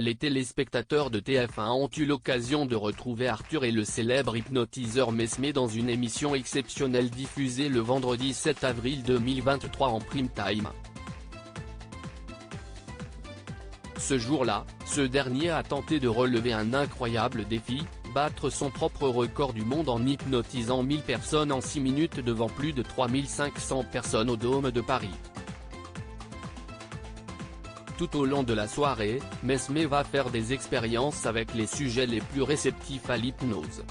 les téléspectateurs de TF1 ont eu l'occasion de retrouver Arthur et le célèbre hypnotiseur Mesmé dans une émission exceptionnelle diffusée le vendredi 7 avril 2023 en prime time. Ce jour-là, ce dernier a tenté de relever un incroyable défi, battre son propre record du monde en hypnotisant 1000 personnes en 6 minutes devant plus de 3500 personnes au Dôme de Paris. Tout au long de la soirée, Mesmé va faire des expériences avec les sujets les plus réceptifs à l'hypnose.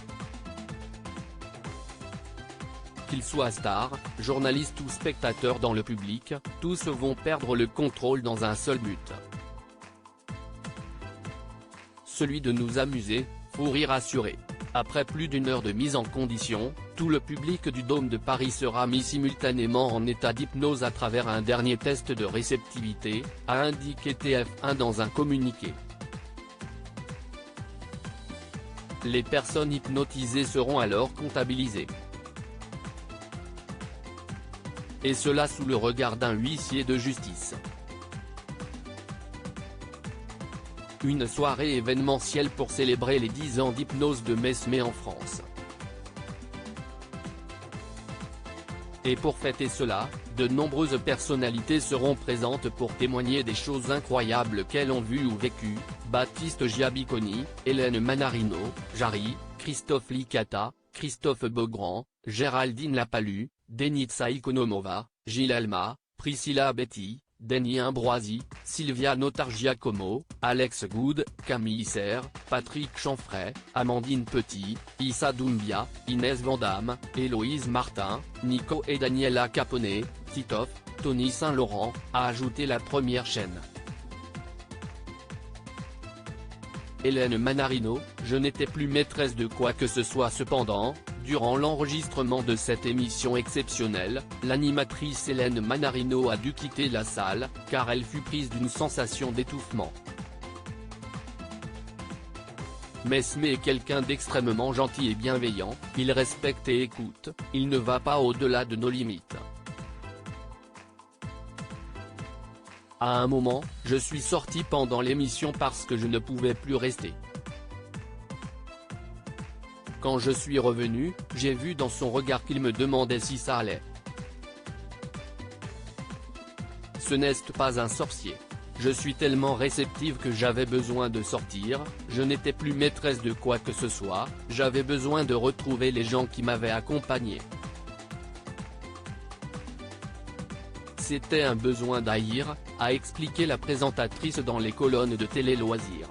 Qu'ils soient stars, journalistes ou spectateurs dans le public, tous vont perdre le contrôle dans un seul but. Celui de nous amuser, fou rire assuré. Après plus d'une heure de mise en condition, tout le public du Dôme de Paris sera mis simultanément en état d'hypnose à travers un dernier test de réceptivité, a indiqué TF1 dans un communiqué. Les personnes hypnotisées seront alors comptabilisées. Et cela sous le regard d'un huissier de justice. Une soirée événementielle pour célébrer les 10 ans d'hypnose de Mesmé en France. Et pour fêter cela, de nombreuses personnalités seront présentes pour témoigner des choses incroyables qu'elles ont vues ou vécues: Baptiste Giabiconi, Hélène Manarino, Jarry, Christophe Licata, Christophe Beaugrand, Géraldine Lapalus, Denitsa Ikonomova, Gilles Alma, Priscilla Betty, Denis Ambroisi, Sylvia Notargiacomo, Alex Good, Camille Serre, Patrick Chanfray, Amandine Petit, Issa Doumbia, Inès Vandamme, Héloïse Martin, Nico et Daniela Capone, Titoff, Tony Saint-Laurent, a ajouté la première chaîne. Hélène Manarino: je n'étais plus maîtresse de quoi que ce soit. Cependant, durant l'enregistrement de cette émission exceptionnelle, l'animatrice Hélène Manarino a dû quitter la salle, car elle fut prise d'une sensation d'étouffement. Mesmé est quelqu'un d'extrêmement gentil et bienveillant, il respecte et écoute, il ne va pas au-delà de nos limites. À un moment, je suis sorti pendant l'émission parce que je ne pouvais plus rester. Quand je suis revenu, j'ai vu dans son regard qu'il me demandait si ça allait. Ce n'est pas un sorcier. Je suis tellement réceptive que j'avais besoin de sortir, je n'étais plus maîtresse de quoi que ce soit, j'avais besoin de retrouver les gens qui m'avaient accompagné. C'était un besoin d'haïr, a expliqué la présentatrice dans les colonnes de Télé Loisirs.